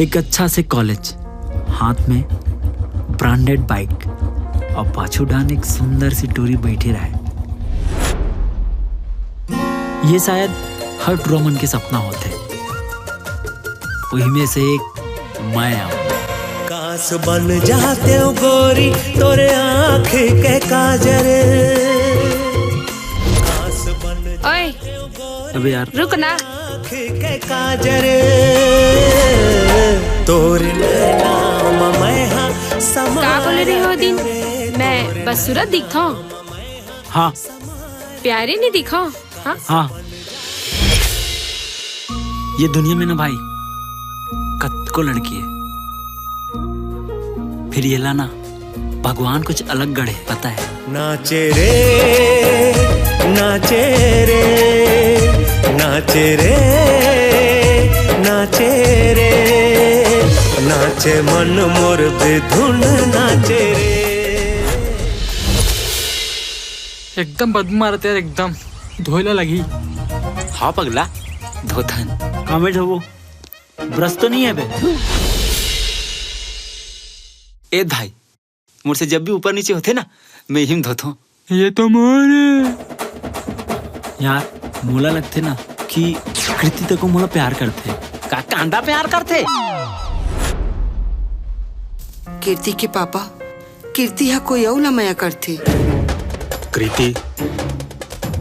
एक अच्छा से कॉलेज, हाथ में ब्रांडेड बाइक और पाछू डान एक सुंदर सी टूरी बैठी रहे। ये शायद हर रोमन के सपना होते, वही में से एक मैं आऊं। काश बन जाते हो गोरी तोरे आँख के काजर। काश बन जाते हो गोरी अबे यार रुक ना। आँख के काजर तोरे नाम मैं हाँ समा। का बोले रही हो दिन? मैं बदसूरत दिखता हूँ? हाँ प्यारी नहीं दिखा? हाँ हाँ, ये दुनिया में ना भाई कत को लड़की है, फिर ये लाना भगवान कुछ अलग गढ़े, पता है। नाचे रे नाचे रे नाचे रे नाचे रे नाचे मन मोर बेधुन नाचे रे। एकदम बदबू मारते यार, एकदम धोइला लगी। हाँ पगला धोथन कमेंट हो वो ब्रश तो नहीं है बे। ए भाई मुझसे जब भी ऊपर नीचे होते ना मैं हिम धोता हूँ। ये तो मोर यार मोला लगते ना कि कृति तक को मोला प्यार करते, का कांदा प्यार करते। कीर्ति के पापा, कीर्ति हा कोई और लमया करते। कृति,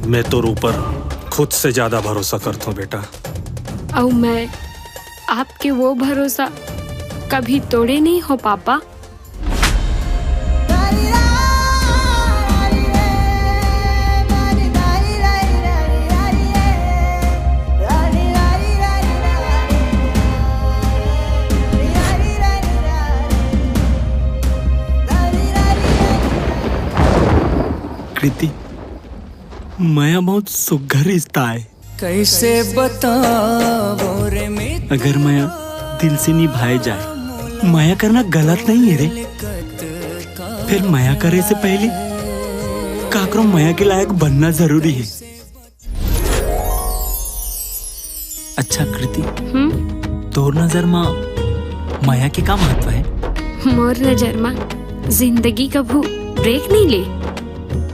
मैं तो ऊपर खुद से ज्यादा भरोसा करता हूँ बेटा। और मैं आपके वो भरोसा कभी तोड़े नहीं हो पापा। कृति माया बहुत सुघर रिश्ता है, कैसे बताओ रे मैं अगर माया दिल से निभाए जाए। माया करना गलत नहीं है रे, फिर माया करे से पहले काकरो माया के लायक बनना जरूरी है। अच्छा कृति, तोर नजर में माया के का महत्व है? मोर नजर में जिंदगी कभू ब्रेक नहीं ले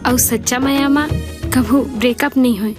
और सच्चा माया में कभू ब्रेकअप नहीं होए।